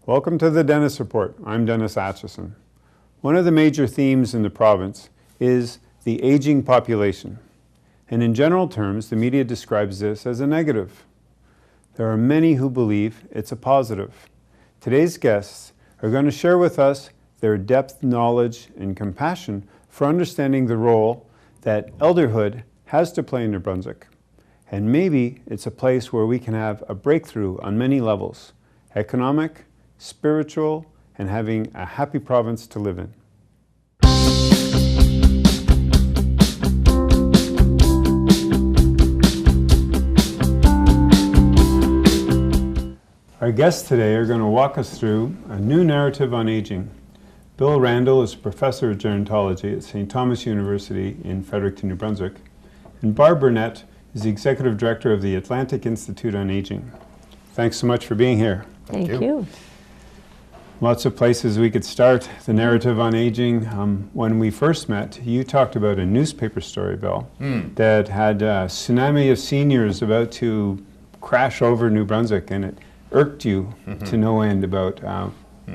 Welcome to the Dennis Report. I'm Dennis Atchison. One of the major themes in the province is the aging population. And in general terms, the media describes this as a negative. There are many who believe it's a positive. Today's guests are going to share with us their depth, knowledge, and compassion for understanding the role that elderhood has to play in New Brunswick. And maybe it's a place where we can have a breakthrough on many levels: economic, spiritual, and having a happy province to live in. Our guests today are going to walk us through a new narrative on aging. Bill Randall is Professor of Gerontology at St. Thomas University in Fredericton, New Brunswick, and Barb Burnett is the Executive Director of the Atlantic Institute on Aging. Thanks so much for being here. Thank you. Lots of places we could start the narrative on aging. When we first met, you talked about a newspaper story, Bill, that had a tsunami of seniors about to crash over New Brunswick, and it irked you to no end about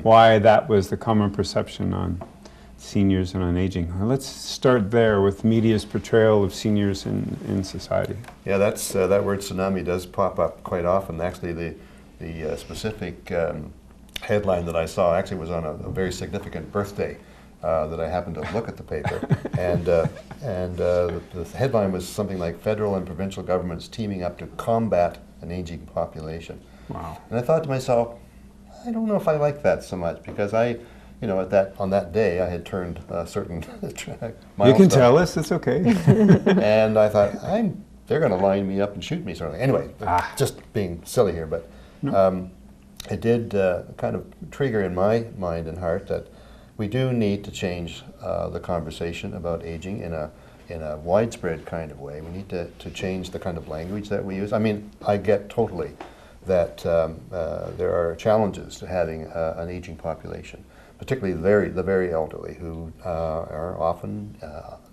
why that was the common perception on seniors and on aging. Well, let's start there with media's portrayal of seniors in society. Yeah, that's that word tsunami does pop up quite often. Actually, the specific headline that I saw actually was on a very significant birthday that I happened to look at the paper, and the headline was something like "Federal and Provincial Governments Teaming Up to Combat an Aging Population." Wow! And I thought to myself, I don't know if I like that so much, because on that day I had turned a certain milestone. You can tell us, it's okay. And I thought, they're going to line me up and shoot me, sort of. Anyway, just being silly here, but. No. It did kind of trigger in my mind and heart that we do need to change the conversation about aging in a widespread kind of way. We need to change the kind of language that we use. I mean, I get totally that there are challenges to having an aging population, particularly the very elderly, who are often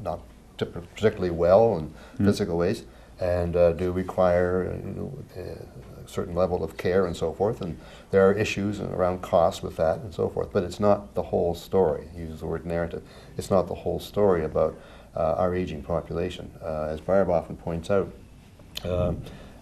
not particularly well in physical ways, and do require a certain level of care and so forth, and there are issues around costs with that and so forth, but it's not the whole story. You use the word narrative. It's not the whole story about our aging population. As Barb often points out,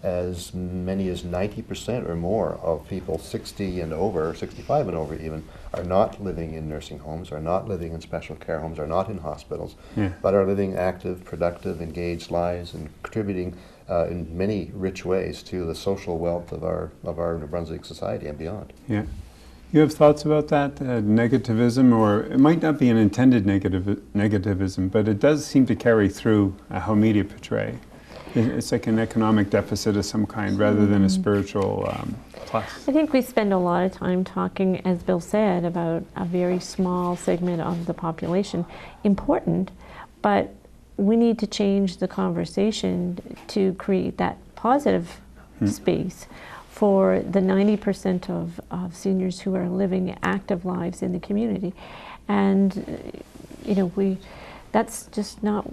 as many as 90% or more of people 60 and over, 65 and over even, are not living in nursing homes, are not living in special care homes, are not in hospitals, but are living active, productive, engaged lives and contributing in many rich ways to the social wealth of our New Brunswick society and beyond. Yeah. You have thoughts about that, negativism, or it might not be an intended negativism, but it does seem to carry through how media portray. It's like an economic deficit of some kind rather than a spiritual plus. I think we spend a lot of time talking, as Bill said, about a very small segment of the population. Important, but we need to change the conversation to create that positive space for the 90% of seniors who are living active lives in the community. And that's just not,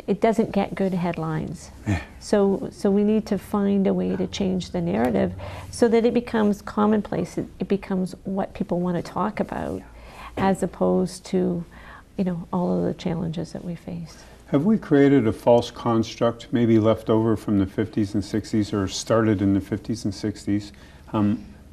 it doesn't get good headlines. So we need to find a way to change the narrative so that it becomes commonplace, it becomes what people want to talk about, as opposed to all of the challenges that we face. Have we created a false construct, maybe left over from the 50s and 60s, or started in the 50s and 60s?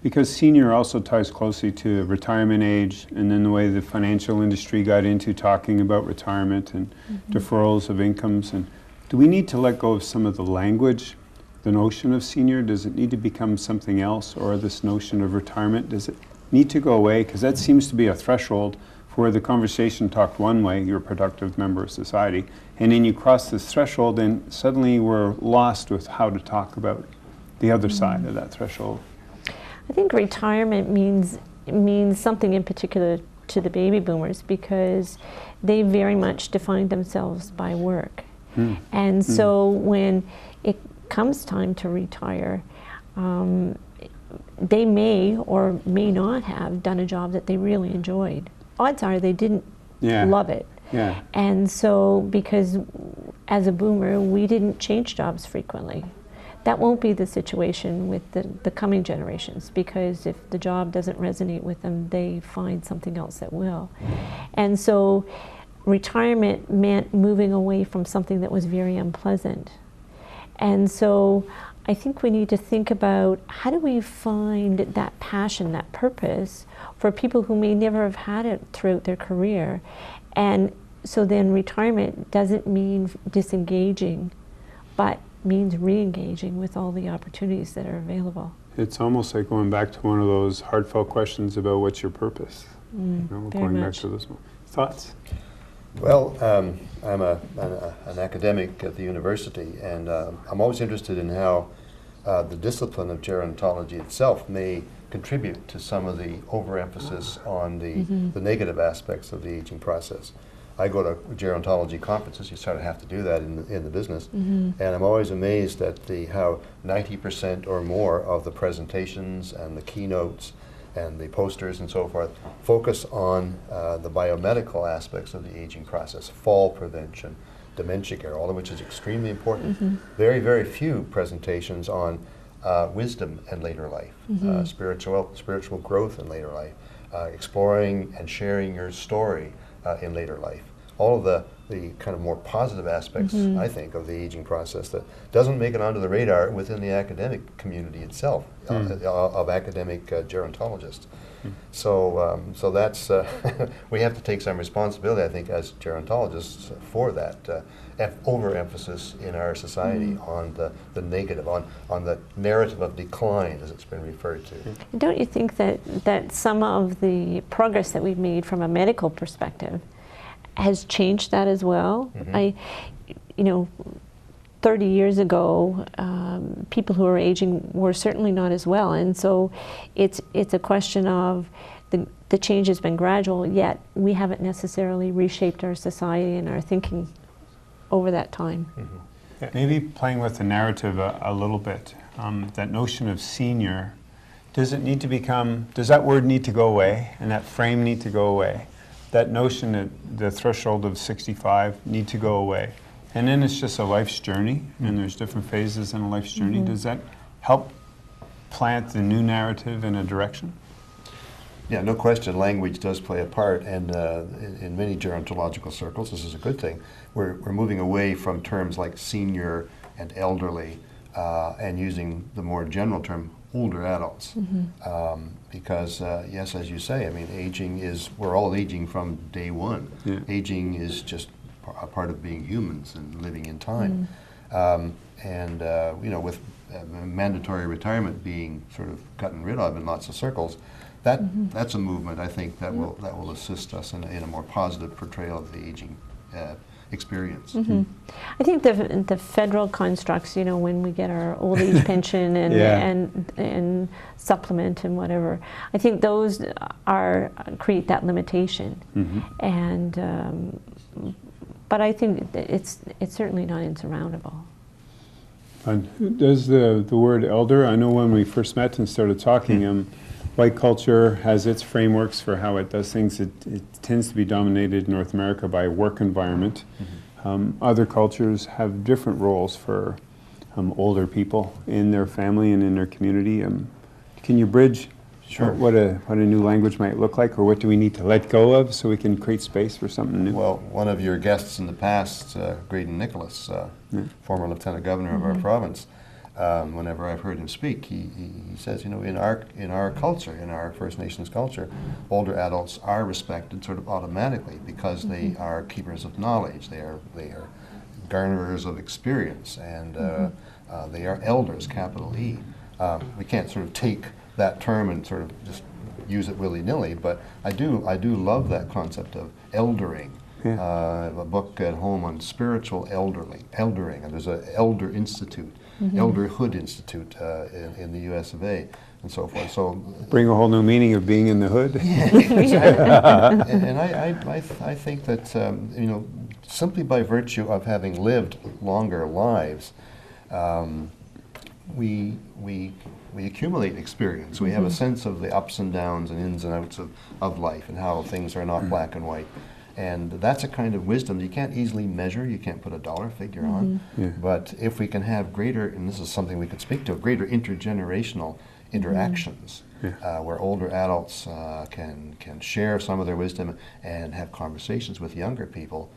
Because senior also ties closely to retirement age, and then the way the financial industry got into talking about retirement and deferrals of incomes. And do we need to let go of some of the language, the notion of senior? Does it need to become something else? Or this notion of retirement, does it need to go away? Because that seems to be a threshold for where the conversation talked one way, you're a productive member of society, and then you cross this threshold and suddenly we're lost with how to talk about the other side of that threshold. I think retirement means something in particular to the baby boomers, because they very much define themselves by work. And so when it comes time to retire, they may or may not have done a job that they really enjoyed. Odds are they didn't love it. And so, because as a boomer, we didn't change jobs frequently. That won't be the situation with the coming generations, because if the job doesn't resonate with them, they find something else that will. And so retirement meant moving away from something that was very unpleasant. And so I think we need to think about, how do we find that passion, that purpose for people who may never have had it throughout their career. And so then retirement doesn't mean disengaging, but means re-engaging with all the opportunities that are available. It's almost like going back to one of those heartfelt questions about what's your purpose. Going back to this one. Thoughts? Well, I'm an academic at the university, and I'm always interested in how the discipline of gerontology itself may contribute to some of the overemphasis on the negative aspects of the aging process. I go to gerontology conferences. You sort of have to do that in the business, and I'm always amazed at how 90% or more of the presentations and the keynotes and the posters and so forth focus on the biomedical aspects of the aging process, fall prevention, dementia care, all of which is extremely important. Very, very few presentations on wisdom and later life, spiritual growth in later life, exploring and sharing your story in later life. All of the kind of more positive aspects, I think, of the aging process that doesn't make it onto the radar within the academic community itself, of academic gerontologists. So that's, we have to take some responsibility, I think, as gerontologists for that overemphasis in our society on the negative, on the narrative of decline, as it's been referred to. Don't you think that some of the progress that we've made from a medical perspective has changed that as well? 30 years ago, people who are aging were certainly not as well, and so it's a question of the change has been gradual, yet we haven't necessarily reshaped our society and our thinking over that time. Maybe playing with the narrative a little bit, that notion of senior, does that word need to go away, and that frame need to go away? That notion that the threshold of 65 need to go away. And then it's just a life's journey, and there's different phases in a life's journey. Does that help plant the new narrative in a direction? Yeah, no question, language does play a part, and in many gerontological circles, this is a good thing. We're moving away from terms like senior and elderly, and using the more general term, older adults. Because, yes, as you say, I mean, we're all aging from day one. Aging is just a part of being humans and living in time. With mandatory retirement being sort of gotten rid of in lots of circles, that's a movement, I think, that will assist us in a more positive portrayal of the aging experience. I think the federal constructs, when we get our old age pension and supplement and whatever, I think those create that limitation. And but I think it's certainly not insurmountable. Does the word elder, I know when we first met and started talking, white culture has its frameworks for how it does things. It tends to be dominated in North America by work environment. Other cultures have different roles for older people in their family and in their community. Can you bridge what a new language might look like, or what do we need to let go of so we can create space for something new? Well, one of your guests in the past, Graydon Nicholas, former Lieutenant Governor of our province, whenever I've heard him speak, he says, in our culture, in our First Nations culture, older adults are respected sort of automatically because they are keepers of knowledge, they are garnerers of experience, and they are elders, capital E. We can't sort of take that term and sort of just use it willy-nilly, but I do love that concept of eldering. I have a book at home on spiritual eldering, and there's an Elder Institute, Elderhood Institute in the US of A, and so forth. So bring a whole new meaning of being in the hood. Exactly. and I think that simply by virtue of having lived longer lives, we accumulate experience. We have a sense of the ups and downs and ins and outs of life and how things are not black and white. And that's a kind of wisdom you can't easily measure, you can't put a dollar figure on. Yeah. But if we can have greater, and this is something we could speak to, greater intergenerational interactions, where older adults can share some of their wisdom and have conversations with younger people,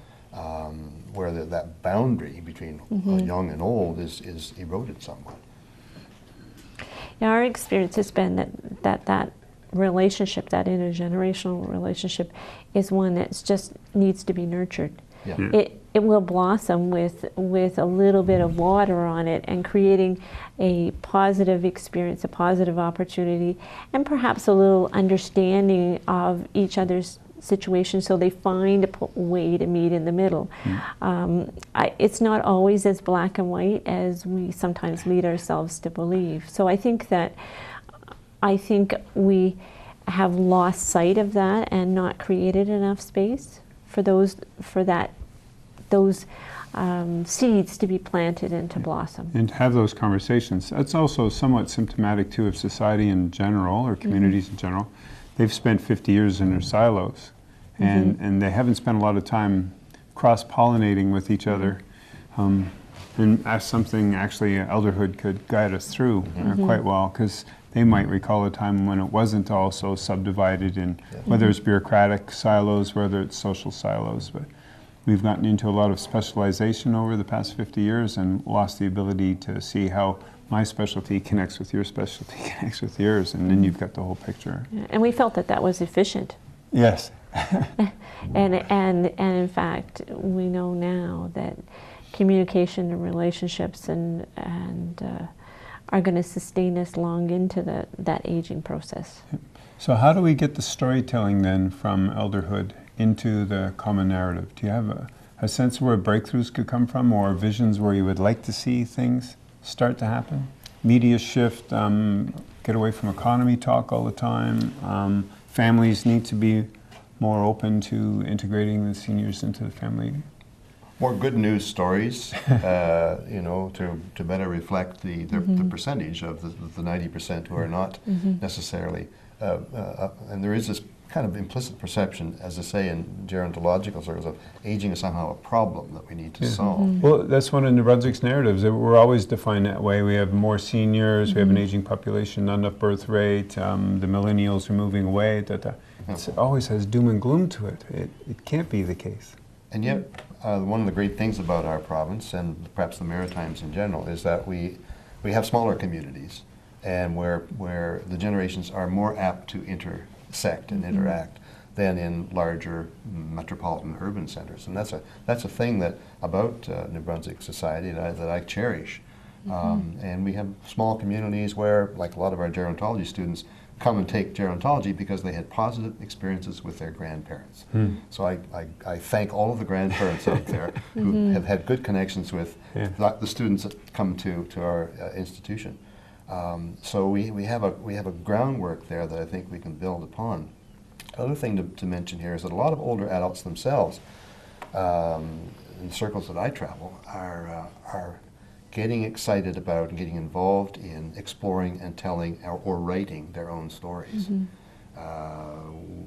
where that boundary between young and old is eroded somewhat. Yeah, our experience has been that relationship, that intergenerational relationship, is one that just needs to be nurtured. Yeah. It will blossom with a little bit of water on it, and creating a positive experience, a positive opportunity, and perhaps a little understanding of each other's situation, so they find a way to meet in the middle. It's not always as black and white as we sometimes lead ourselves to believe. So I think we have lost sight of that and not created enough space for those seeds to be planted and to blossom. And to have those conversations. That's also somewhat symptomatic too of society in general, or communities in general. They've spent 50 years in their silos, and they haven't spent a lot of time cross-pollinating with each other. And that's something actually Elderhood could guide us through quite well, because they might recall a time when it wasn't all so subdivided in whether it's bureaucratic silos, whether it's social silos. But we've gotten into a lot of specialization over the past 50 years and lost the ability to see how my specialty connects with your specialty, connects with yours, and then you've got the whole picture. And we felt that was efficient. Yes. and in fact, we know now that communication and relationships and are going to sustain us long into that aging process. So how do we get the storytelling then from Elderhood into the common narrative? Do you have a sense where breakthroughs could come from, or visions where you would like to see things start to happen? Media shift, get away from economy talk all the time. Families need to be more open to integrating the seniors into the family. More good news stories, to better reflect the percentage of the 90% who are not necessarily, and there is this kind of implicit perception, as I say in gerontological circles, of aging is somehow a problem that we need to solve. Well, that's one of New Brunswick's narratives. We're always defined that way. We have more seniors, we have an aging population, not enough birth rate, the millennials are moving away. It always has doom and gloom to it. It can't be the case. And yet, one of the great things about our province, and perhaps the Maritimes in general, is that we have smaller communities, and where the generations are more apt to intersect and interact than in larger metropolitan urban centers. And that's a thing that about New Brunswick society that I cherish. And we have small communities where, like a lot of our gerontology students, come and take gerontology because they had positive experiences with their grandparents. So I thank all of the grandparents out there who have had good connections with the students that come to our institution. So we have a groundwork there that I think we can build upon. Other thing to mention here is that a lot of older adults themselves, in the circles that I travel, are getting excited about and getting involved in exploring and telling or writing their own stories.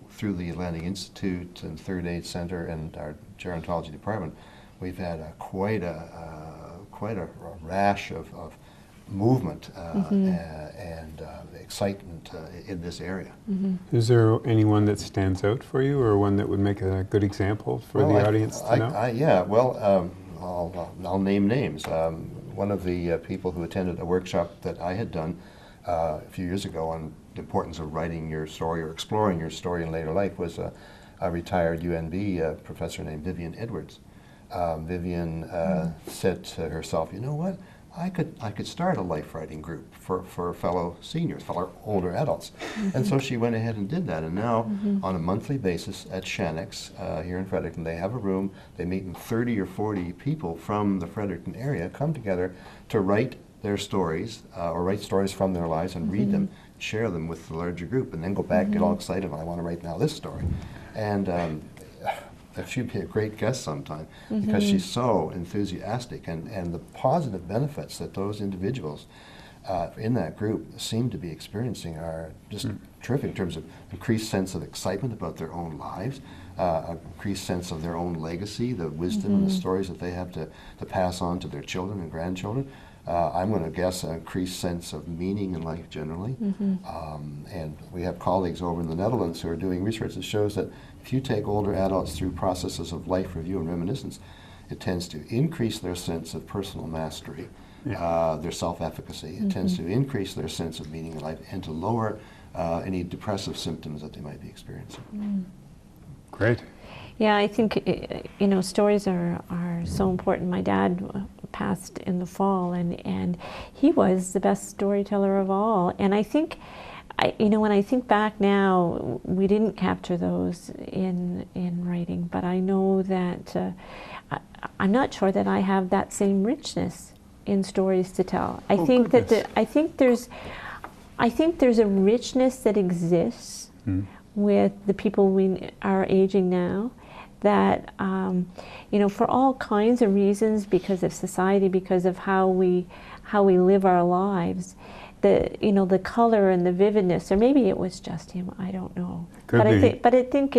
Through the Atlantic Institute and Third Aid Center and our gerontology department, we've had quite a rash of movement and excitement in this area. Is there anyone that stands out for you, or one that would make a good example for the audience to know? I'll name names. One of the people who attended a workshop that I had done a few years ago on the importance of writing your story or exploring your story in later life was a retired UNB professor named Vivian Edwards. Vivian said to herself, you know what? I could start a life writing group for fellow seniors, fellow older adults. And so she went ahead and did that. And now, on a monthly basis at Shanix here in Fredericton, they have a room. They meet, and 30 or 40 people from the Fredericton area come together to write their stories, or write stories from their lives and read them, share them with the larger group, and then go back, get all excited, I want to write now this story. And she'd be a great guest sometime because she's so enthusiastic, and the positive benefits that those individuals in that group seem to be experiencing are just terrific in terms of increased sense of excitement about their own lives, increased sense of their own legacy, the wisdom and the stories that they have to pass on to their children and grandchildren. I'm going to guess an increased sense of meaning in life generally. And we have colleagues over in the Netherlands who are doing research that shows that if you take older adults through processes of life review and reminiscence, it tends to increase their sense of personal mastery, their self-efficacy. It tends to increase their sense of meaning in life and to lower any depressive symptoms that they might be experiencing. Great. Yeah, I think, you know, stories are so important. My dad passed in the fall, and he was the best storyteller of all. And I think, you know, when I think back now, we didn't capture those in writing, but I know that I'm not sure that I have that same richness in stories to tell. I think that I think there's a richness that exists with the people we are aging now, that you know, for all kinds of reasons, because of society, because of how we live our lives, you know, the color and the vividness, or maybe it was just him, I don't know. But I think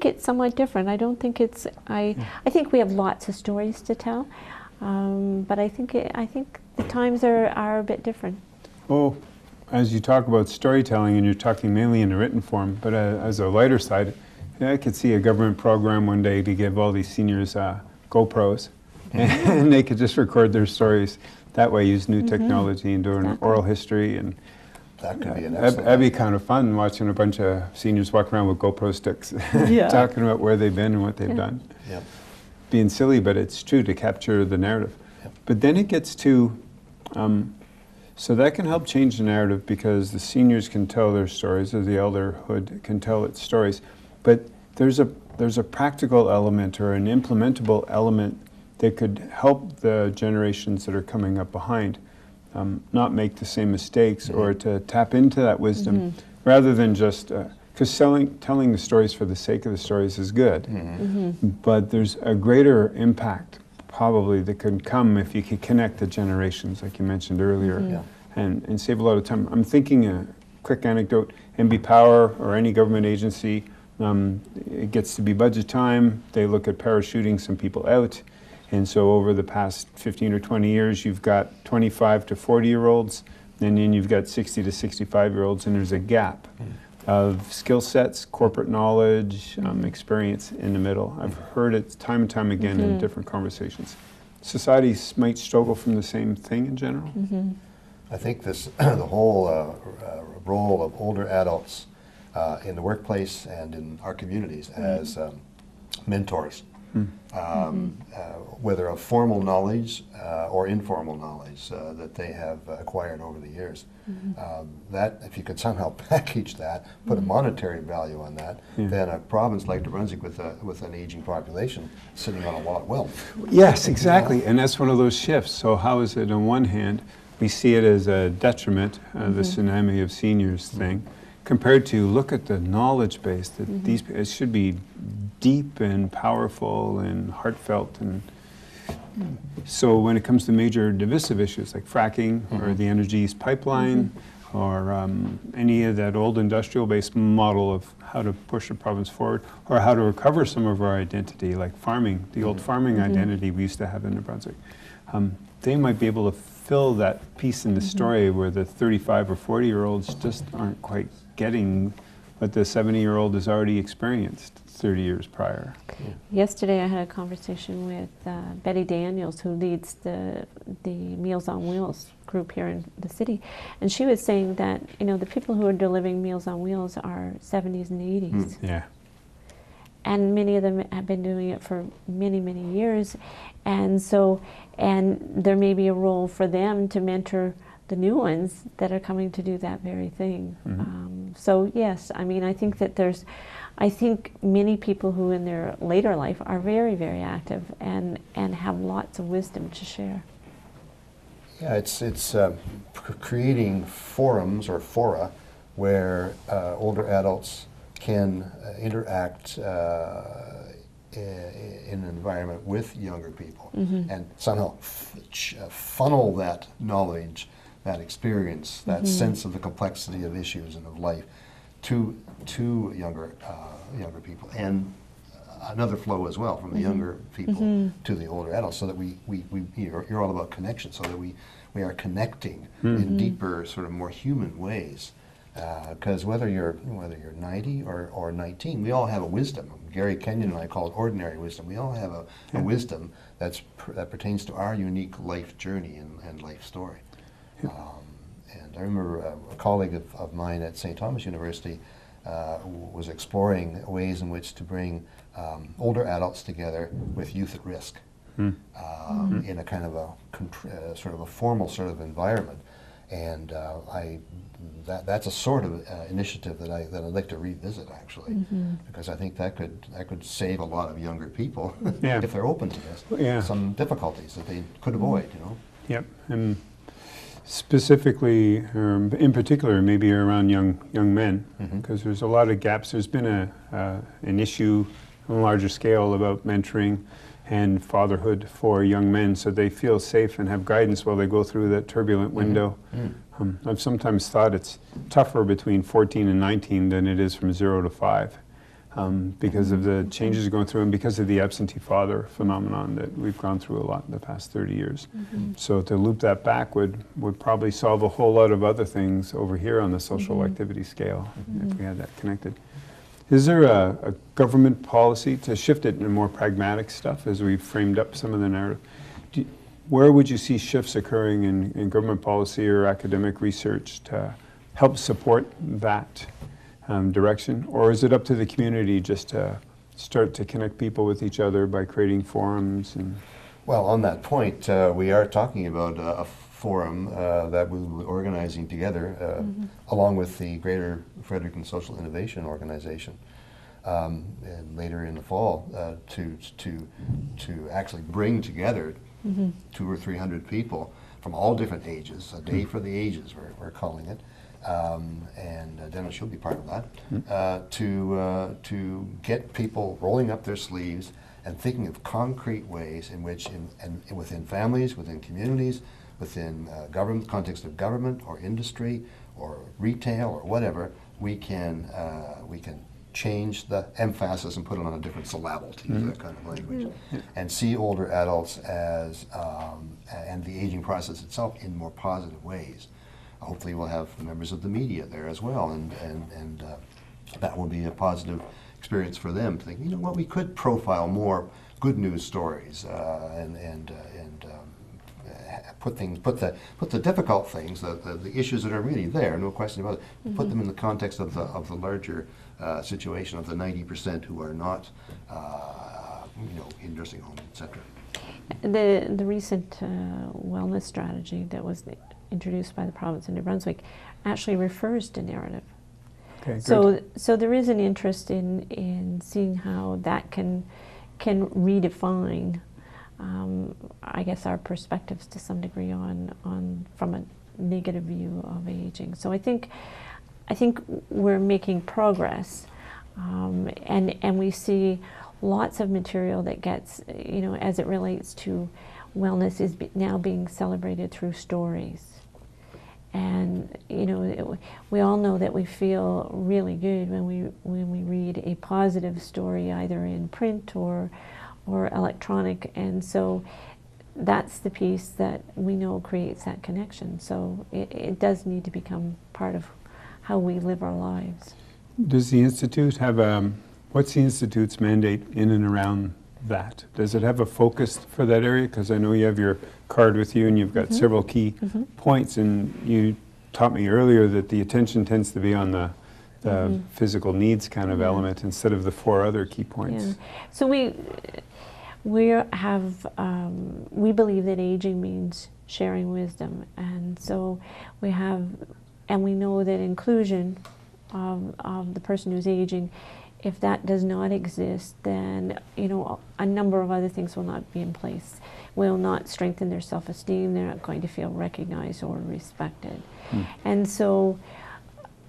it's somewhat different. I don't think it's I think we have lots of stories to tell, but I think the times are a bit different. Well, as you talk about storytelling, and you're talking mainly in a written form, but as a lighter side, I could see a government program one day to give all these seniors GoPros, and they could just record their stories that way, use new technology and do an oral history. And that could be an excellent. That'd be kind of fun, watching a bunch of seniors walk around with GoPro sticks, talking about where they've been and what they've done. Yep. Being silly, but it's true, to capture the narrative. Yep. But then it gets to, so that can help change the narrative, because the seniors can tell their stories, or the elderhood can tell its stories. But there's a practical element, or an implementable element, that could help the generations that are coming up behind not make the same mistakes, or to tap into that wisdom, rather than just, because telling the stories for the sake of the stories is good, but there's a greater impact probably that could come if you could connect the generations, like you mentioned earlier, and save a lot of time. I'm thinking a quick anecdote: MB Power or any government agency, it gets to be budget time, they look at parachuting some people out. And so over the past 15 or 20 years, you've got 25 to 40-year-olds, and then you've got 60 to 65-year-olds, and there's a gap of skill sets, corporate knowledge, experience in the middle. I've heard it time and time again in different conversations. Societies might struggle from the same thing in general. I think this the whole role of older adults in the workplace and in our communities as mentors, whether of formal knowledge or informal knowledge that they have acquired over the years. That, if you could somehow package that, put a monetary value on that, then a province like New Brunswick with an aging population sitting on a lot of wealth. Yes, exactly, and that's one of those shifts. So how is it, on one hand, we see it as a detriment, the Tsunami of Seniors thing, compared to, look at the knowledge base that these, it should be deep and powerful and heartfelt. And so when it comes to major divisive issues like fracking or the energy east pipeline or any of that old industrial-based model of how to push a province forward, or how to recover some of our identity, like farming, the old farming identity we used to have in New Brunswick, they might be able to fill that piece in the story where the 35 or 40-year-olds just aren't quite getting what the 70-year-old has already experienced 30 years prior. Yesterday I had a conversation with Betty Daniels, who leads the Meals on Wheels group here in the city, and she was saying that, you know, the people who are delivering Meals on Wheels are 70s and 80s. Yeah. And many of them have been doing it for many, many years, and so, and there may be a role for them to mentor the new ones that are coming to do that very thing. So yes, I mean, I think that I think many people who in their later life are very, very active and have lots of wisdom to share. Yeah, it's creating forums or fora where older adults can interact in an environment with younger people and somehow funnel that knowledge that experience, that sense of the complexity of issues and of life to younger people, and another flow as well from the younger people to the older adults, so that you're all about connection, so that we are connecting in deeper, sort of more human ways. Because whether you're 90 or 19, we all have a wisdom. Gary Kenyon and I call it ordinary wisdom. We all have a wisdom that pertains to our unique life journey and life story. And I remember a colleague of mine at St. Thomas University was exploring ways in which to bring older adults together with youth at risk in a kind of a sort of a formal sort of environment. And that's a sort of initiative that I'd like to revisit, actually, because I think that could save a lot of younger people if they're open to this. Some difficulties that they could avoid, you know. Yep, and specifically, in particular, maybe around young men, because there's a lot of gaps. There's been an issue on a larger scale about mentoring and fatherhood for young men, so they feel safe and have guidance while they go through that turbulent window. I've sometimes thought it's tougher between 14 and 19 than it is from 0 to 5, because of the changes going through and because of the absentee father phenomenon that we've gone through a lot in the past 30 years. So to loop that back would probably solve a whole lot of other things over here on the social activity scale, if we had that connected. Is there a government policy to shift it into more pragmatic stuff as we've framed up some of the narrative? Where would you see shifts occurring in government policy or academic research to help support that direction? Or is it up to the community just to start to connect people with each other by creating forums? Well, on that point, we are talking about a forum that we're organizing together along with the Greater Fredericton Social Innovation Organization and later in the fall to actually bring together 200 or 300 people from all different ages, a day for the ages we're calling it, and Dennis, you'll be part of that, to get people rolling up their sleeves and thinking of concrete ways in which within families, within communities, within context of government or industry or retail or whatever, we can change the emphasis and put it on a different syllable, to use that kind of language, and see older adults as and the aging process itself in more positive ways. Hopefully, we'll have members of the media there as well, and that will be a positive experience for them to think, you know what, we could profile more good news stories and put the difficult things, the issues that are really there, no question about it, put them in the context of the larger situation of the 90% who are not, in nursing homes, etc. The recent wellness strategy that was introduced by the province of New Brunswick actually refers to narrative. Okay, so there is an interest in seeing how that can redefine, I guess, our perspectives to some degree on from a negative view of aging. So I think we're making progress, and we see lots of material that gets, as it relates to wellness, is now being celebrated through stories. And we all know that we feel really good when we read a positive story, either in print or electronic, and so that's the piece that we know creates that connection. So it does need to become part of how we live our lives. Does the Institute have what's the Institute's mandate in and around that? Does it have a focus for that area? Because I know you have your card with you and you've got several key points, and you taught me earlier that the attention tends to be on the physical needs kind of element instead of the 4 other key points. Yeah. So we believe that aging means sharing wisdom, and so we know that inclusion of the person who's aging, if that does not exist, then a number of other things will not be in place. Will not strengthen their self-esteem. They're not going to feel recognized or respected. And so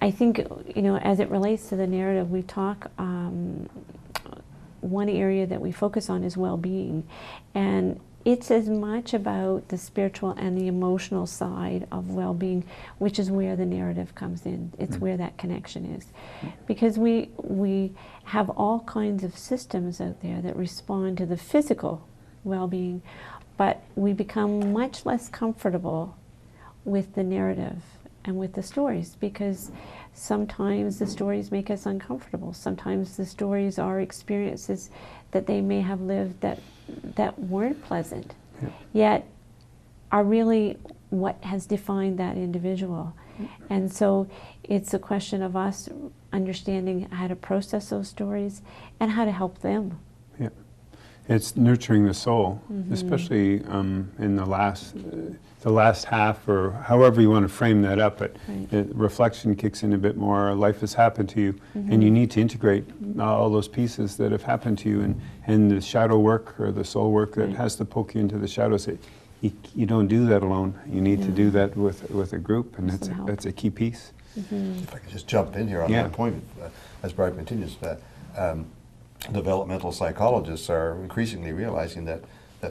I think, as it relates to the narrative, we talk, one area that we focus on is well-being. And it's as much about the spiritual and the emotional side of well-being, which is where the narrative comes in. It's where that connection is. Because we have all kinds of systems out there that respond to the physical well-being, but we become much less comfortable with the narrative and with the stories, because sometimes the stories make us uncomfortable. Sometimes the stories are experiences that they may have lived that weren't pleasant, yet are really what has defined that individual. And so it's a question of us understanding how to process those stories and how to help them. Yeah. It's nurturing the soul, especially in the last half, or however you want to frame that up, but reflection kicks in a bit more. Life has happened to you, and you need to integrate all those pieces that have happened to you, and the shadow work or the soul work that has to poke you into the shadows. You don't do that alone. You need to do that with a group, and that's a key piece. If I could just jump in here on that point, as Barb continues, developmental psychologists are increasingly realizing that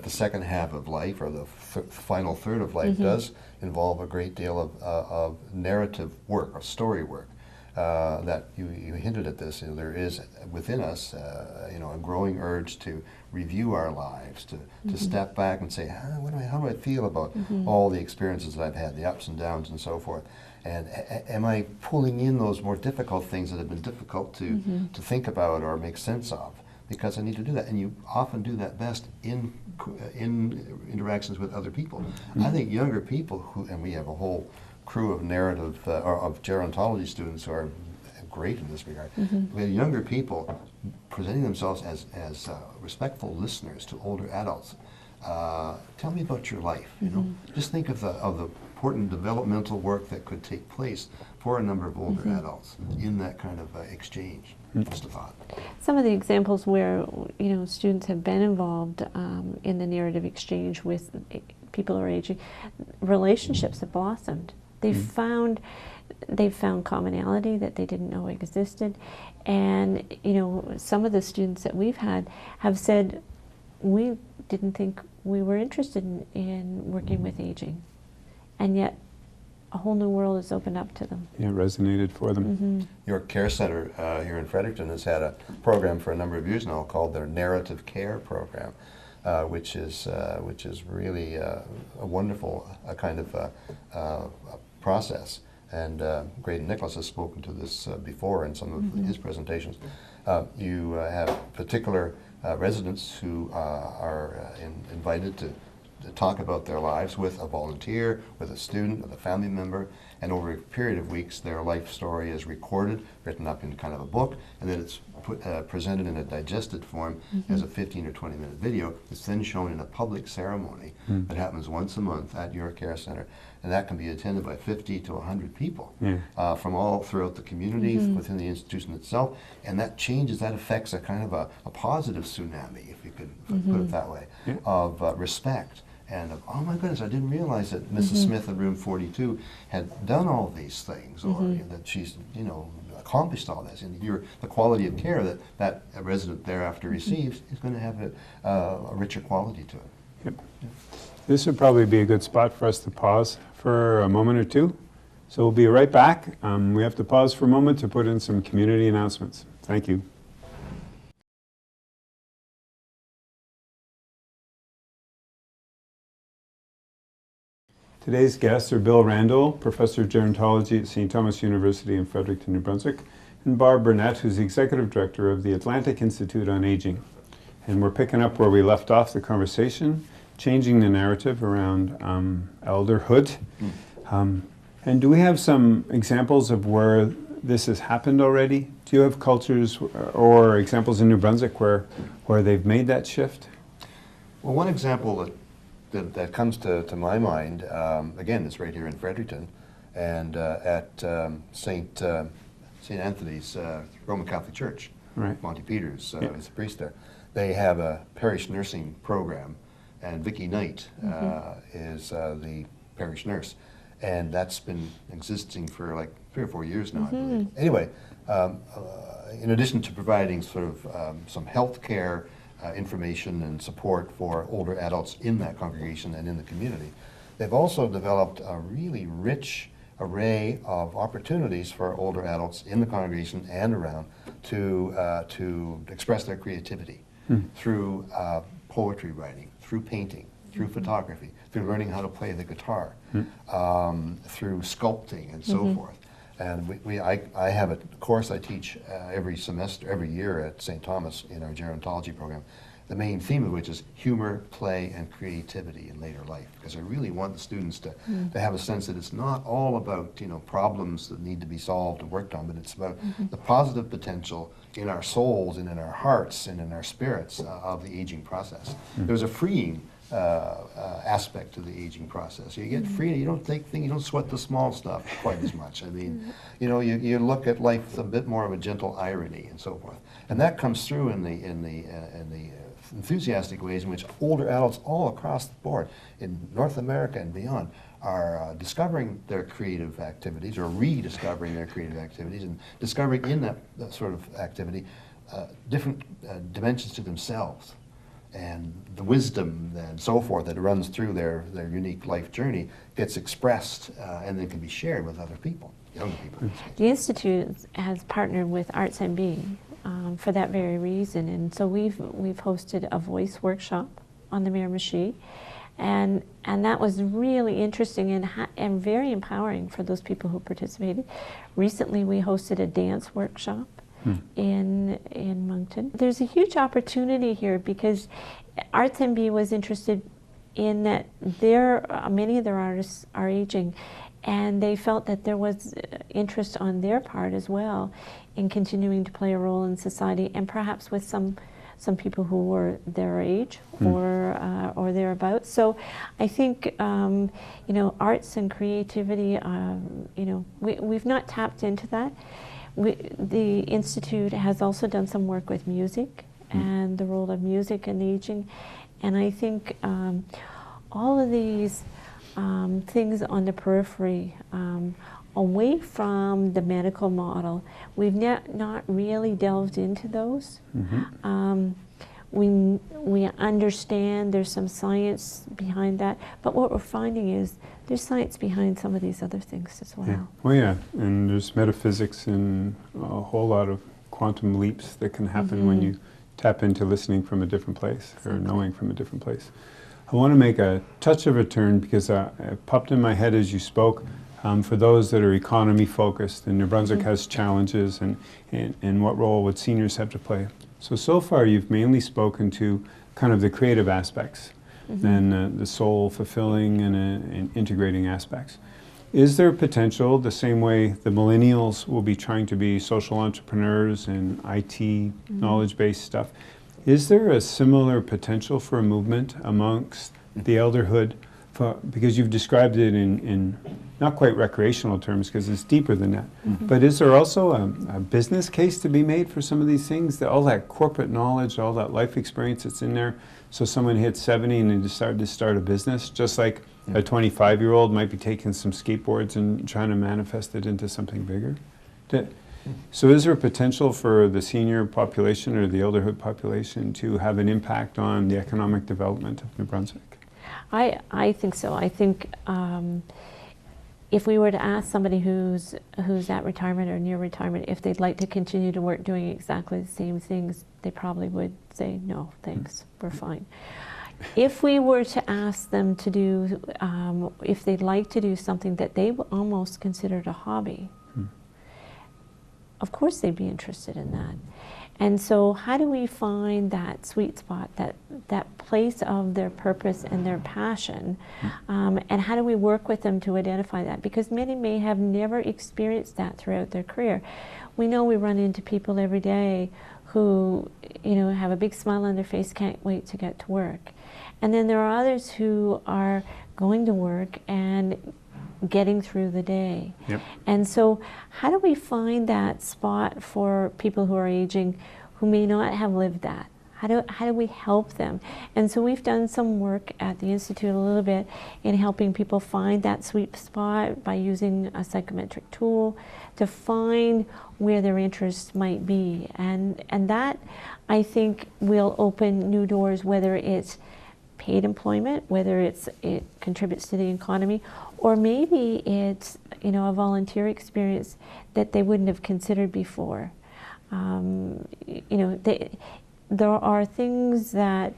the second half of life, or the final third of life, does involve a great deal of narrative work, or story work. That you hinted at this. There is within us, a growing urge to review our lives, to step back and say, how do I feel about all the experiences that I've had, the ups and downs, and so forth. And am I pulling in those more difficult things that have been difficult to think about or make sense of? Because I need to do that, and you often do that best in interactions with other people. I think younger people and we have a whole crew of narrative or of gerontology students who are great in this regard. We have younger people presenting themselves as respectful listeners to older adults. Tell me about your life. Just think of the important developmental work that could take place for a number of older adults in that kind of exchange. Just a thought. Some of the examples where students have been involved in the narrative exchange with people who are aging, relationships have blossomed. They've found commonality that they didn't know existed, and some of the students that we've had have said, we didn't think we were interested in working with aging, and yet a whole new world has opened up to them. Yeah, resonated for them. Your care center here in Fredericton has had a program for a number of years now called their Narrative Care Program, which is really a wonderful kind of process. And Graydon Nicholas has spoken to this before in some of his presentations. You have particular residents who are invited to talk about their lives with a volunteer, with a student, with a family member, and over a period of weeks their life story is recorded, written up in kind of a book, and then it's presented in a digested form as a 15 or 20 minute video. It's then shown in a public ceremony that happens once a month at your care center, and that can be attended by 50 to 100 people from all throughout the community, within the institution itself, and that affects a kind of a positive tsunami, if you could put it that way, of respect. And oh my goodness, I didn't realize that Mrs. Smith in room 42 had done all these things, or that she's, accomplished all this. And the quality of care that a resident thereafter receives is going to have a richer quality to it. This would probably be a good spot for us to pause for a moment or two. So we'll be right back. We have to pause for a moment to put in some community announcements. Thank you. Today's guests are Bill Randall, Professor of Gerontology at St. Thomas University in Fredericton, New Brunswick, and Barb Burnett, who's the Executive Director of the Atlantic Institute on Aging. And we're picking up where we left off the conversation, changing the narrative around elderhood. And do we have some examples of where this has happened already? Do you have cultures or examples in New Brunswick where they've made that shift? Well, one example that comes to my mind, again, is right here in Fredericton, and at St. Anthony's Roman Catholic Church. Monty Peters is a priest there. They have a parish nursing program, and Vicki Knight is the parish nurse, and that's been existing for like 3 or 4 years now, I believe. Anyway, in addition to providing sort of some health care information and support for older adults in that congregation and in the community. They've also developed a really rich array of opportunities for older adults in the congregation and around to express their creativity through poetry writing, through painting, through photography, through learning how to play the guitar, through sculpting and so forth. And I have a course I teach every year at St. Thomas in our gerontology program, the main theme of which is humor, play, and creativity in later life. Because I really want the students to have a sense that it's not all about, you know, problems that need to be solved and worked on, but it's about the positive potential in our souls and in our hearts and in our spirits of the aging process. There's a freeing aspect to the aging process. You get free, you don't sweat the small stuff quite as much. I mean, you know, you look at life with a bit more of a gentle irony and so forth, and that comes through in the enthusiastic ways in which older adults all across the board in North America and beyond are discovering their creative activities or rediscovering their creative activities and discovering in that sort of activity different dimensions to themselves. And the wisdom and so forth that runs through their unique life journey gets expressed and then can be shared with other people, younger people. The Institute has partnered with Arts MB for that very reason, and so we've hosted a voice workshop on the Miramichi, and that was really interesting and very empowering for those people who participated. Recently, we hosted a dance workshop in Moncton. There's a huge opportunity here because Arts MB was interested in that many of their artists are aging, and they felt that there was interest on their part as well in continuing to play a role in society, and perhaps with some people who were their age or thereabouts. So I think you know, arts and creativity, you know, we've not tapped into that. The Institute has also done some work with music and the role of music in aging, and I think all of these things on the periphery, away from the medical model, we've not really delved into those. We understand there's some science behind that, but what we're finding is there's science behind some of these other things as well. Yeah. Well, yeah, and there's metaphysics and a whole lot of quantum leaps that can happen when you tap into listening from a different place or knowing from a different place. I want to make a touch of a turn because it popped in my head as you spoke. For those that are economy focused, and New Brunswick has challenges, and what role would seniors have to play? So far you've mainly spoken to kind of the creative aspects and the soul fulfilling and integrating aspects. Is there potential, the same way the millennials will be trying to be social entrepreneurs and IT knowledge-based stuff, is there a similar potential for a movement amongst the elderhood? Because you've described it in not quite recreational terms, because it's deeper than that. But is there also a business case to be made for some of these things? All that corporate knowledge, all that life experience that's in there, so someone hits 70 and they decided to start a business, just like a 25-year-old might be taking some skateboards and trying to manifest it into something bigger? So is there a potential for the senior population or the elderhood population to have an impact on the economic development of New Brunswick? I think so. I think if we were to ask somebody who's at retirement or near retirement if they'd like to continue to work doing exactly the same things, they probably would say, no, thanks, we're fine. If we were to ask them to do, if they'd like to do something that they almost considered a hobby, of course they'd be interested in that. And so how do we find that sweet spot, that place of their purpose and their passion, and how do we work with them to identify that? Because many may have never experienced that throughout their career. We know we run into people every day who, you know, have a big smile on their face, can't wait to get to work. And then there are others who are going to work and getting through the day. And so how do we find that spot for people who are aging who may not have lived that? How do we help them? And so we've done some work at the Institute a little bit in helping people find that sweet spot by using a psychometric tool to find where their interests might be. And that, I think, will open new doors, whether it's paid employment, whether it contributes to the economy, or maybe it's, you know, a volunteer experience that they wouldn't have considered before. You know, there are things that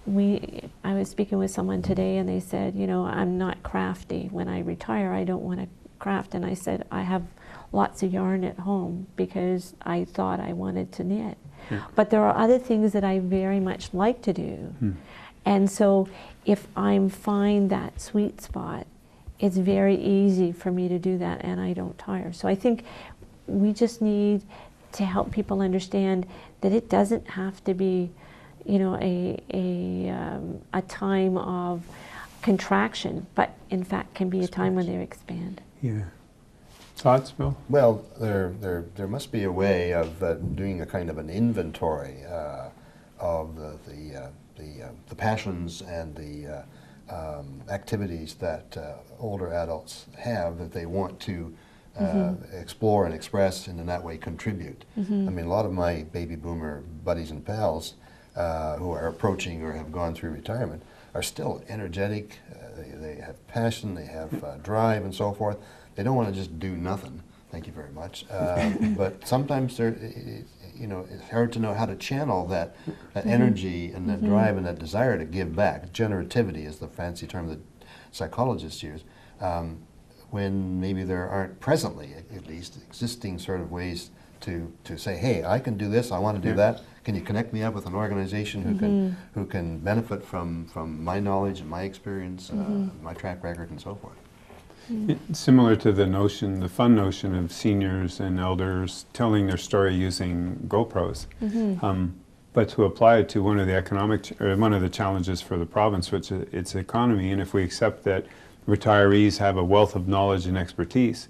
I was speaking with someone today and they said, you know, I'm not crafty. When I retire, I don't want to craft. And I said, I have lots of yarn at home because I thought I wanted to knit. Yeah. But there are other things that I very much like to do. And so if I find that sweet spot, it's very easy for me to do that and I don't tire. So I think we just need to help people understand that it doesn't have to be, you know, a time of contraction, but in fact can be a time when they expand. Yeah. Thoughts, Bill? Well, there must be a way of doing a kind of an inventory of the passions and the activities that older adults have that they want to explore and express, and in that way contribute. I mean, a lot of my baby boomer buddies and pals who are approaching or have gone through retirement are still energetic. They have passion, they have drive and so forth. They don't want to just do nothing. Thank you very much. But sometimes you know, it's hard to know how to channel that energy and that drive and that desire to give back. Generativity is the fancy term that psychologists use. When maybe there aren't presently, at least, existing sort of ways to say, hey, I can do this, I want to do that. Can you connect me up with an organization who can benefit from my knowledge and my experience, my track record, and so forth? It's similar to the fun notion of seniors and elders telling their story using GoPros. But to apply it to one of the challenges for the province, which is its economy, and if we accept that retirees have a wealth of knowledge and expertise,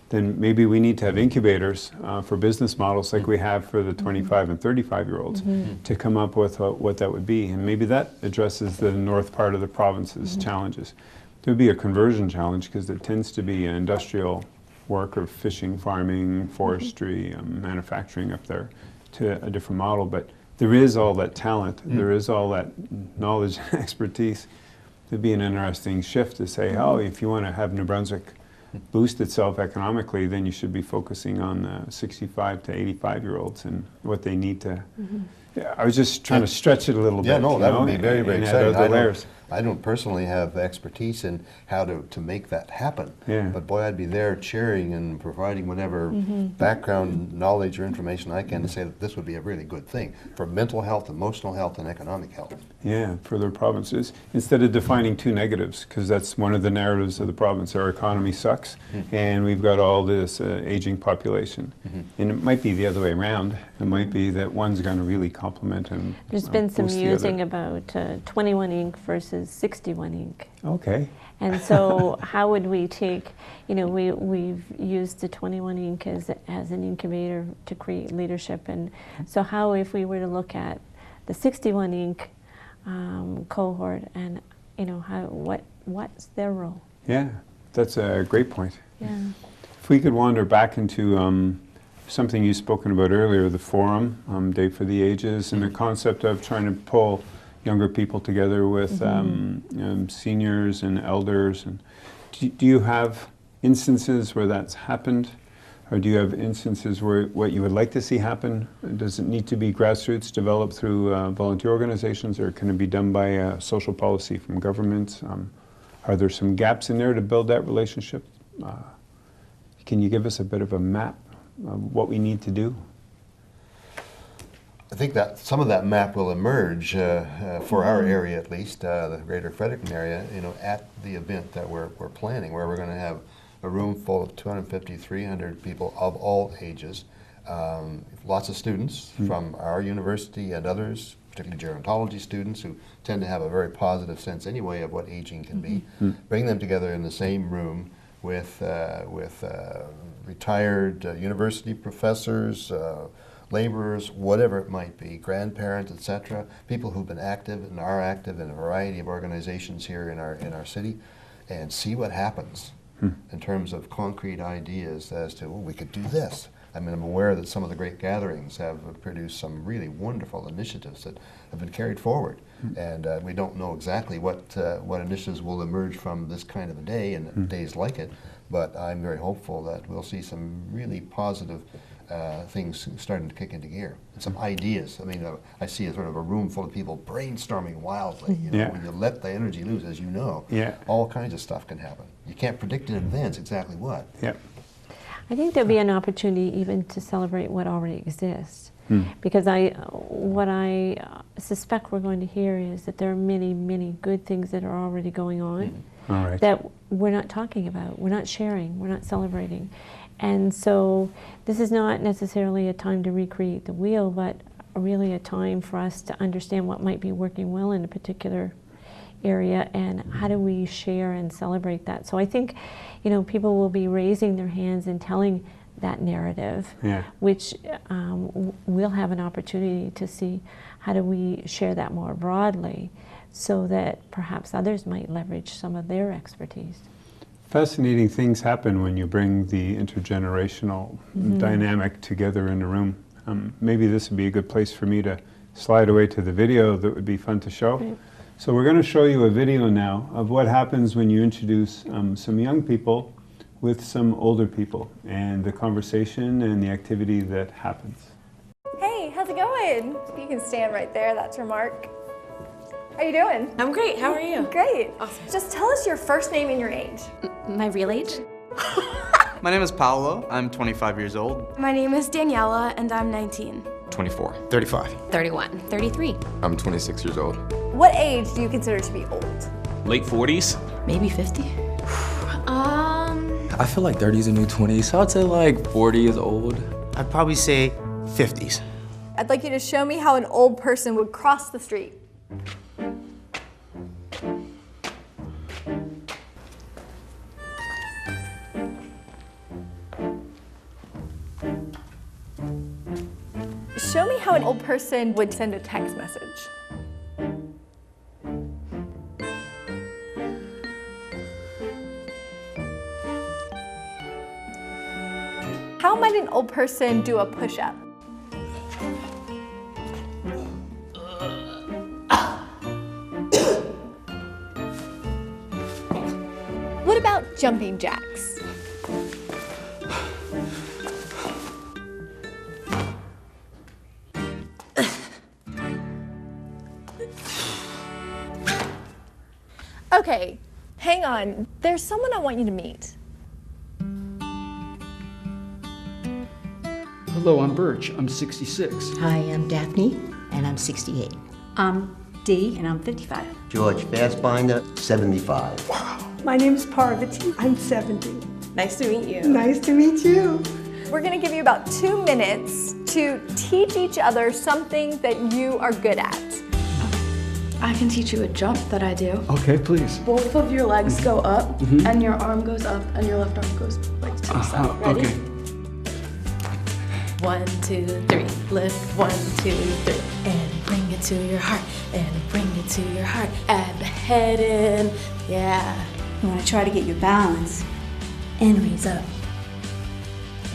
then maybe we need to have incubators for business models like we have for the 25 and 35-year-olds to come up with what that would be. And maybe that addresses the north part of the province's challenges. There would be a conversion challenge because there tends to be an industrial work of fishing, farming, forestry, manufacturing up there to a different model. But there is all that talent, there is all that knowledge and expertise. It'd be an interesting shift to say, oh, if you want to have New Brunswick boost itself economically, then you should be focusing on the 65 to 85-year-olds and what they need to. Yeah, I was just trying to stretch it a little bit. Yeah, no, that would be very, very exciting. I I don't personally have expertise in how to make that happen. Yeah. But boy, I'd be there cheering and providing whatever background knowledge or information I can to say that this would be a really good thing for mental health, emotional health, and economic health. Yeah, for their provinces. Instead of defining two negatives, because that's one of the narratives of the province. Our economy sucks, and we've got all this aging population. And it might be the other way around. It might be that one's going to really complement and There's been some boost the musing other. about 21 ink versus 61 ink. Okay. And so how would we take, you know, we've used the 21 ink as an incubator to create leadership. And so how if we were to look at the 61 ink cohort and, you know, what's their role? Yeah, that's a great point. Yeah. If we could wander back into something you've spoken about earlier, the forum, Day for the Ages, and the concept of trying to pull younger people together with seniors and elders. And do you have instances where that's happened? Or do you have instances where what you would like to see happen? Does it need to be grassroots developed through volunteer organizations, or can it be done by social policy from governments? Are there some gaps in there to build that relationship? Can you give us a bit of a map of what we need to do? I think that some of that map will emerge for our area, at least, the Greater Fredericton area, you know, at the event that we're planning, where we're going to have a room full of 250, 300 people of all ages, lots of students from our university and others, particularly gerontology students who tend to have a very positive sense anyway of what aging can be. Bring them together in the same room with retired university professors, laborers, whatever it might be, grandparents, etc., people who've been active and are active in a variety of organizations here in our city, and see what happens in terms of concrete ideas as to, well, we could do this. I mean, I'm aware that some of the great gatherings have produced some really wonderful initiatives that have been carried forward. And we don't know exactly what initiatives will emerge from this kind of a day and days like it, but I'm very hopeful that we'll see some really positive things starting to kick into gear. And some ideas. I mean, I see a sort of a room full of people brainstorming wildly. You know, when you let the energy loose, as you know, all kinds of stuff can happen. You can't predict in advance exactly what. I think there'll be an opportunity even to celebrate what already exists. Because what I suspect we're going to hear is that there are many, many good things that are already going on that we're not talking about, we're not sharing, we're not celebrating. And so this is not necessarily a time to recreate the wheel, but really a time for us to understand what might be working well in a particular area and how do we share and celebrate that. So I think, you know, people will be raising their hands and telling that narrative, which we'll have an opportunity to see how do we share that more broadly so that perhaps others might leverage some of their expertise. Fascinating things happen when you bring the intergenerational dynamic together in a room. Maybe this would be a good place for me to slide away to the video that would be fun to show. So we're going to show you a video now of what happens when you introduce some young people with some older people and the conversation and the activity that happens. Hey, how's it going? You can stand right there, that's your mark. How you doing? I'm great, how are you? Great. Awesome. Just tell us your first name and your age. My real age? My name is Paolo. I'm 25 years old. My name is Daniela, and I'm 19. 24. 35. 31. 33. I'm 26 years old. What age do you consider to be old? Late 40s? Maybe 50. I feel like 30 is a new 20, so I'd say like 40 is old. I'd probably say 50s. I'd like you to show me how an old person would cross the street. Show me how an old person would send a text message. How might an old person do a push-up? What about jumping jacks? Okay, hang on. There's someone I want you to meet. Hello, I'm Birch. I'm 66. Hi, I'm Daphne, and I'm 68. I'm Dee, and I'm 55. George Fassbinder, 75. Wow. My name's Parvati. I'm 70. Nice to meet you. Nice to meet you. We're gonna give you about 2 minutes to teach each other something that you are good at. I can teach you a jump that I do. Okay, please. Both of your legs go up, and your arm goes up, and your left arm goes like to the side. Ready? Okay. 1, 2, 3. Lift 1, 2, 3. And bring it to your heart. And bring it to your heart. Add the head in. Yeah. You want to try to get your balance and raise up.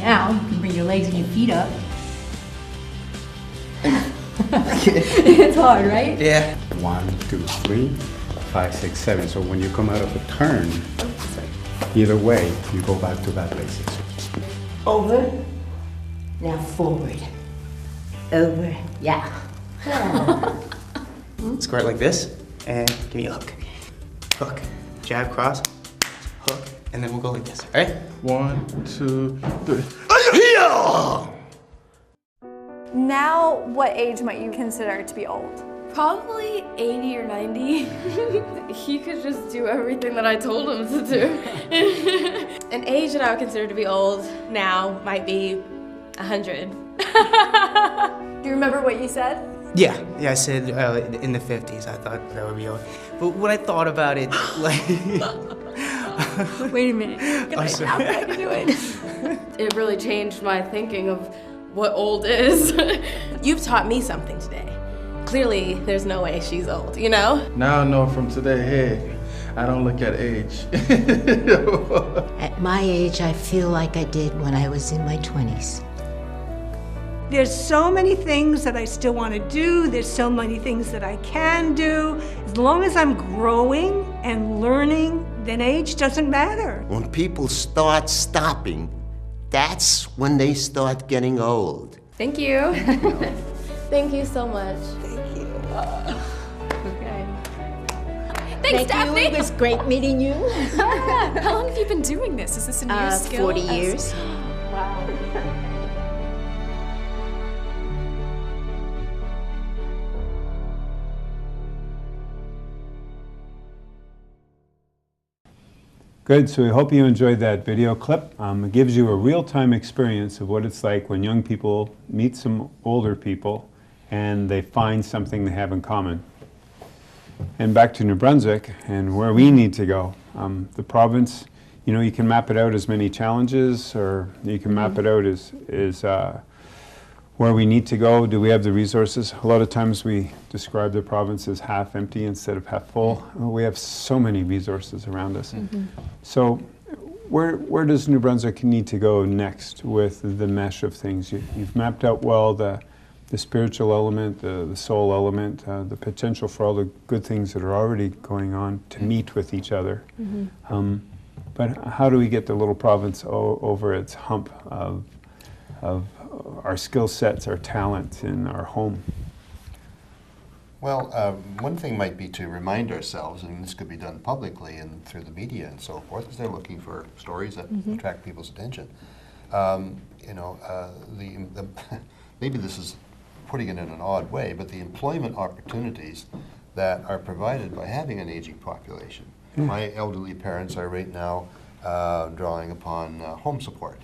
Now, you can bring your legs and your feet up. It's hard, right? Yeah. 1, 2, 3, 5, 6, 7. So when you come out of a turn, either way, you go back to that basis. Over. Now forward. Over. Yeah. Square it like this, and give me a hook. Hook. Jab, cross, hook, and then we'll go like this. All right? 1, 2, 3. Now, what age might you consider to be old? Probably 80 or 90. He could just do everything that I told him to do. An age that I would consider to be old now might be 100. Do you remember what you said? Yeah, I said in the 50s. I thought that would be old. But when I thought about it, like... Wait a minute. Can I do it? It really changed my thinking of what old is. You've taught me something today. Clearly, there's no way she's old, you know? Now I know from today, hey, I don't look at age. At my age, I feel like I did when I was in my 20s. There's so many things that I still want to do. There's so many things that I can do. As long as I'm growing and learning, then age doesn't matter. When people start stopping, that's when they start getting old. Thank you. Thank you so much. Thank you. Okay. Thank Daphne. you. It was great meeting you. How long have you been doing this? Is this a new skill? 40 years. Wow. Good, so we hope you enjoyed that video clip. It gives you a real-time experience of what it's like when young people meet some older people and they find something they have in common. And back to New Brunswick and where we need to go. The province, you know, you can map it out as many challenges, or you can map it out as where we need to go. Do we have the resources? A lot of times we describe the province as half empty instead of half full. Well, we have so many resources around us. So where does New Brunswick need to go next with the mesh of things? You've mapped out well the spiritual element, the soul element, the potential for all the good things that are already going on to meet with each other. But how do we get the little province over its hump of our skill sets, our talent, and our home? Well, one thing might be to remind ourselves, and this could be done publicly and through the media and so forth, because they're looking for stories that attract people's attention. You know, maybe this is putting it in an odd way, but the employment opportunities that are provided by having an aging population. My elderly parents are right now drawing upon home support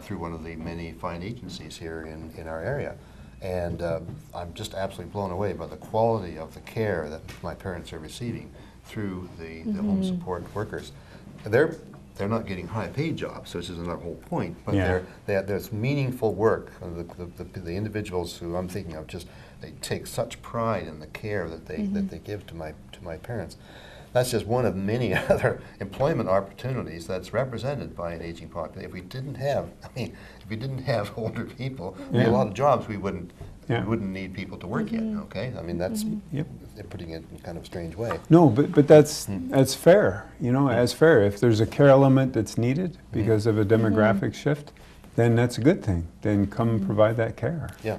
through one of the many fine agencies here in our area. And I'm just absolutely blown away by the quality of the care that my parents are receiving through the home support workers. They're not getting high-paid jobs, which is another whole point, but there's meaningful work. The individuals who I'm thinking of, just they take such pride in the care that they give to my parents. That's just one of many other employment opportunities that's represented by an aging population. If we didn't have older people, there'd be a lot of jobs we wouldn't need people to work in. Okay, I mean that's they're putting it in kind of a strange way. No, but that's fair. You know, as fair. If there's a care element that's needed because of a demographic shift, then that's a good thing. Then come provide that care. Yeah.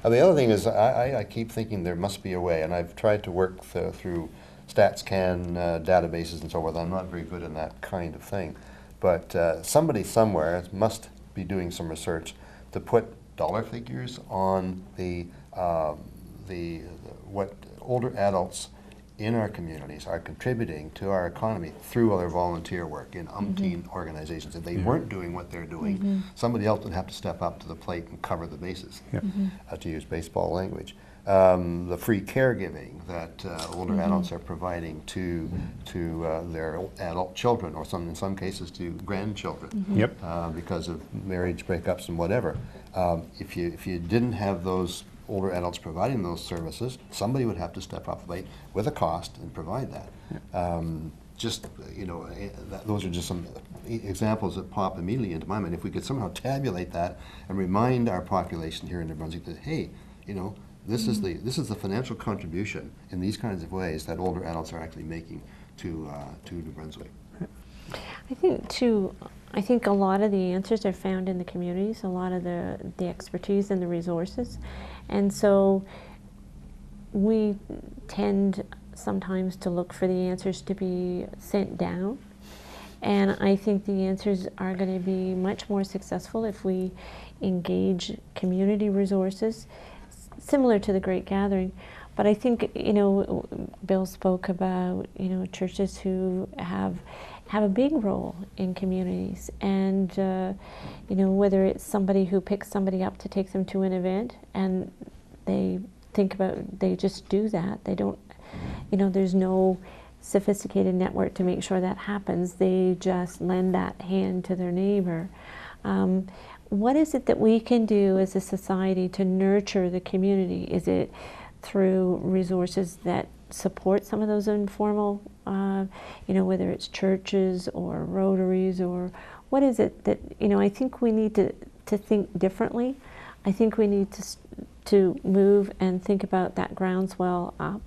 The other thing is, I keep thinking there must be a way, and I've tried to work through StatsCan databases and so forth. I'm not very good in that kind of thing, but somebody somewhere must be doing some research to put dollar figures on what older adults in our communities are contributing to our economy through other volunteer work in umpteen organizations. If they weren't doing what they're doing, somebody else would have to step up to the plate and cover the bases, to use baseball language. The free caregiving that older adults are providing to their adult children, or in some cases to grandchildren, because of marriage breakups and whatever. If you didn't have those older adults providing those services, somebody would have to step up late with a cost and provide that. Those are just some examples that pop immediately into my mind. If we could somehow tabulate that and remind our population here in New Brunswick that, hey, you know, this is the financial contribution in these kinds of ways that older adults are actually making to New Brunswick. I think a lot of the answers are found in the communities, a lot of the expertise and the resources. And so we tend sometimes to look for the answers to be sent down. And I think the answers are going to be much more successful if we engage community resources, similar to the Great Gathering. But I think, you know, Bill spoke about, you know, churches who have a big role in communities, and you know, whether it's somebody who picks somebody up to take them to an event and they just do that. They don't, you know, there's no sophisticated network to make sure that happens. They just lend that hand to their neighbor. what is it that we can do as a society to nurture the community? Is it through resources that support some of those informal, you know, whether it's churches or Rotaries, or what is it that, you know, I think we need to think differently. I think we need to move and think about that groundswell up.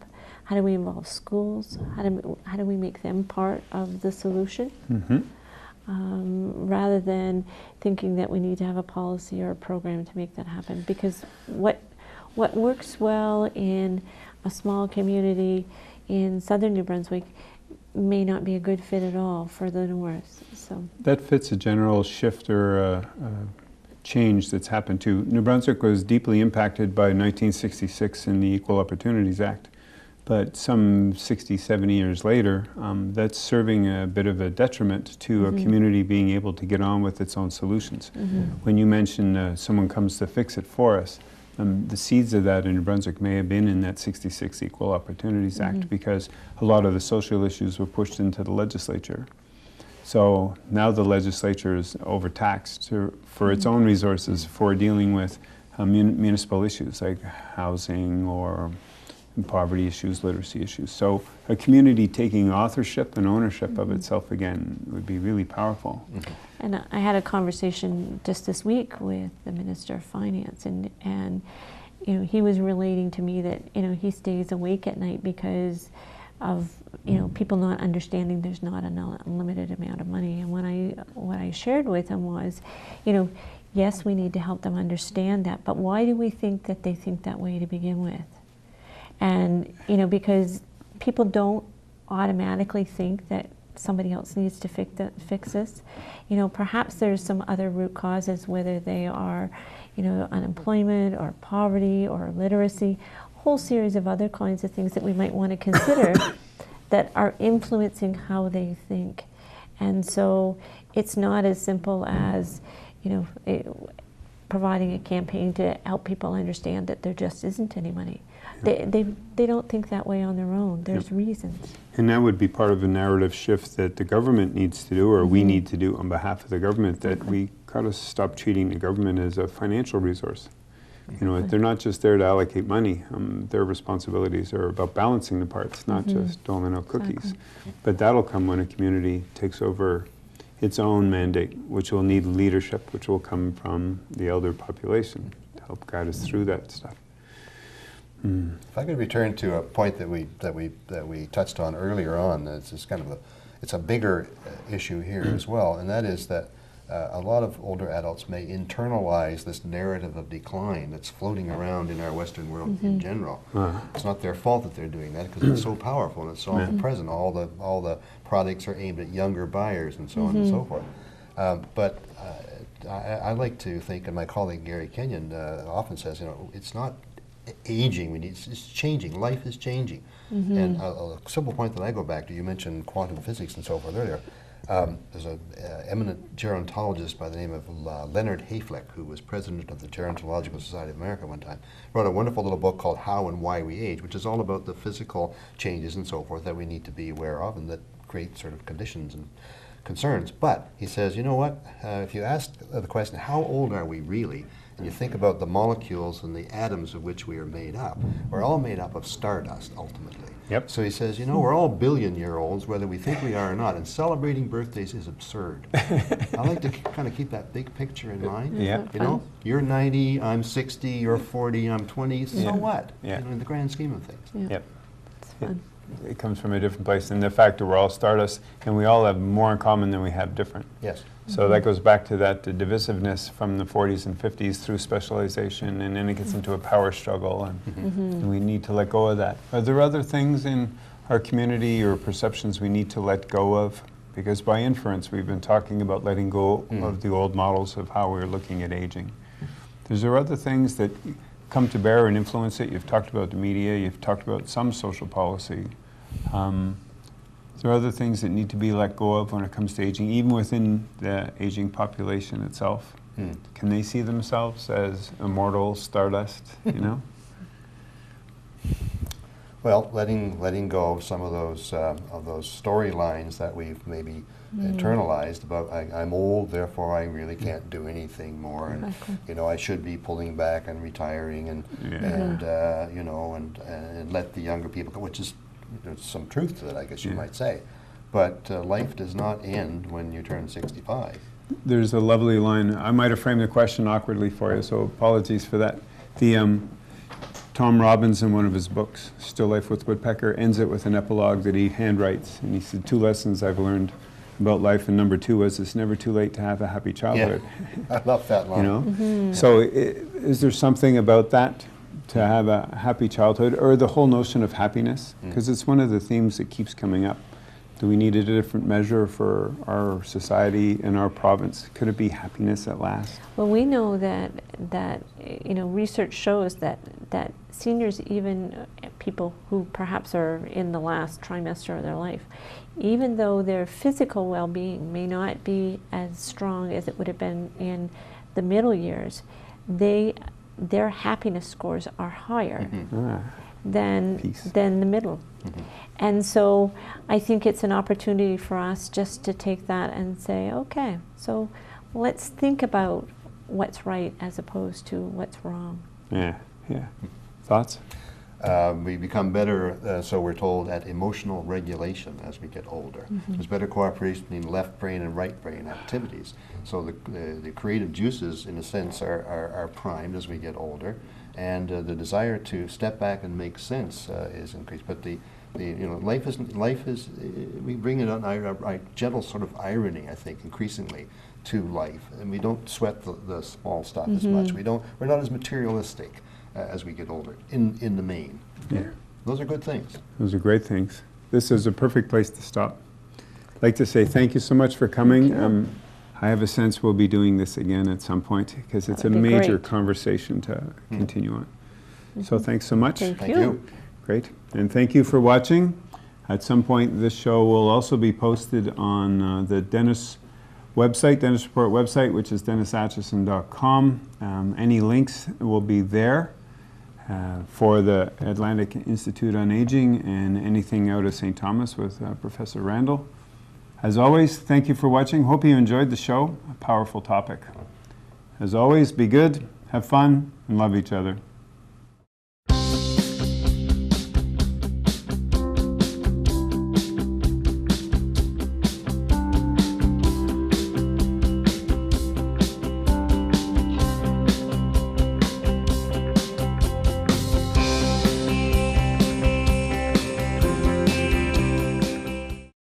How do we involve schools? How do we make them part of the solution? Rather than thinking that we need to have a policy or a program to make that happen. Because what works well in a small community in southern New Brunswick may not be a good fit at all for the north. So that fits a general shift or change that's happened too. New Brunswick was deeply impacted by 1966 and the Equal Opportunities Act. But some 60, 70 years later, that's serving a bit of a detriment to a community being able to get on with its own solutions. When you mention someone comes to fix it for us, the seeds of that in New Brunswick may have been in that 66 Equal Opportunities Act, because a lot of the social issues were pushed into the legislature. So now the legislature is overtaxed for its own resources for dealing with municipal issues like housing or poverty issues, literacy issues. So a community taking authorship and ownership of itself again would be really powerful. And I had a conversation just this week with the Minister of Finance, and you know, he was relating to me that, you know, he stays awake at night because of, you know, people not understanding there's not an unlimited amount of money. And what I shared with him was, you know, yes, we need to help them understand that, but why do we think that they think that way to begin with? And, you know, because people don't automatically think that somebody else needs to fix this. You know, perhaps there's some other root causes, whether they are, you know, unemployment or poverty or literacy, a whole series of other kinds of things that we might want to consider that are influencing how they think. And so it's not as simple as, you know, providing a campaign to help people understand that there just isn't any money. They don't think that way on their own. There's reasons. And that would be part of a narrative shift that the government needs to do, or we need to do on behalf of the government, that we got to stop treating the government as a financial resource. You know, they're not just there to allocate money. Their responsibilities are about balancing the parts, not just doling out cookies. But that'll come when a community takes over its own mandate, which will need leadership, which will come from the elder population to help guide us through that stuff. If I could return to a point that we touched on earlier on, it's kind of it's a bigger issue here as well, and that is that a lot of older adults may internalize this narrative of decline that's floating around in our Western world in general. It's not their fault that they're doing that, because it's so powerful and it's so omnipresent. All the products are aimed at younger buyers and so on and so forth. But I like to think, and my colleague Gary Kenyon often says, you know, it's not aging, it's changing. Life is changing. And a simple point that I go back to, you mentioned quantum physics and so forth earlier. There's an eminent gerontologist by the name of Leonard Hayflick, who was president of the Gerontological Society of America one time, wrote a wonderful little book called How and Why We Age, which is all about the physical changes and so forth that we need to be aware of and that create sort of conditions and concerns. But he says, you know what, if you ask the question, how old are we really? And you think about the molecules and the atoms of which we are made up, we're all made up of stardust, ultimately. So he says, you know, we're all billion-year-olds, whether we think we are or not, and celebrating birthdays is absurd. I like to kind of keep that big picture in mind. You know, you're 90, I'm 60, you're 40, I'm 20, so what? You know, in the grand scheme of things. It's fun. It comes from a different place, and the fact that we're all stardust, and we all have more in common than we have different. So that goes back to that divisiveness from the 40s and 50s through specialization, and then it gets into a power struggle, and we need to let go of that. Are there other things in our community or perceptions we need to let go of? Because by inference, we've been talking about letting go of the old models of how we're looking at aging. Is there other things that come to bear and influence it? You've talked about the media, you've talked about some social policy. There are other things that need to be let go of when it comes to aging, even within the aging population itself. Can they see themselves as immortal stardust, you know? Well, letting go of some of those storylines that we've maybe internalized about I'm old, therefore I really can't do anything more, and you know I should be pulling back and retiring, and you know, and let the younger people go, which is there's some truth to that, I guess you might say, but life does not end when you turn 65. There's a lovely line. I might have framed the question awkwardly for you, so apologies for that. Tom Robbins, in one of his books, Still Life with Woodpecker, ends it with an epilogue that he handwrites, and he said, 2 lessons I've learned about life, and number 2 was it's never too late to have a happy childhood. Yeah. I love that line. You know? So is there something about that, to have a happy childhood, or the whole notion of happiness? Because it's one of the themes that keeps coming up. Do we need a different measure for our society and our province? Could it be happiness at last? Well, we know that you know, research shows that seniors, even people who perhaps are in the last trimester of their life, even though their physical well-being may not be as strong as it would have been in the middle years, their happiness scores are higher than the middle. And so I think it's an opportunity for us just to take that and say, okay, so let's think about what's right as opposed to what's wrong. Yeah. Thoughts? We become better, so we're told, at emotional regulation as we get older. There's better cooperation between left brain and right brain activities. So the creative juices, in a sense, are primed as we get older, and the desire to step back and make sense is increased. But you know, life is we bring it on a gentle sort of irony, I think, increasingly to life, and we don't sweat the small stuff as much. We're not as materialistic as we get older in the main. Those are good things. Those are great things. This is a perfect place to stop. I'd like to say thank you so much for coming. I have a sense we'll be doing this again at some point, because it's a major conversation to continue on. So thanks so much. Thank you. Great. And thank you for watching. At some point, this show will also be posted on the Dennis website, Dennis Report website, which is dennisatchison.com. Any links will be there for the Atlantic Institute on Aging and anything out of St. Thomas with Professor Randall. As always, thank you for watching. Hope you enjoyed the show. A powerful topic. As always, be good, have fun, and love each other.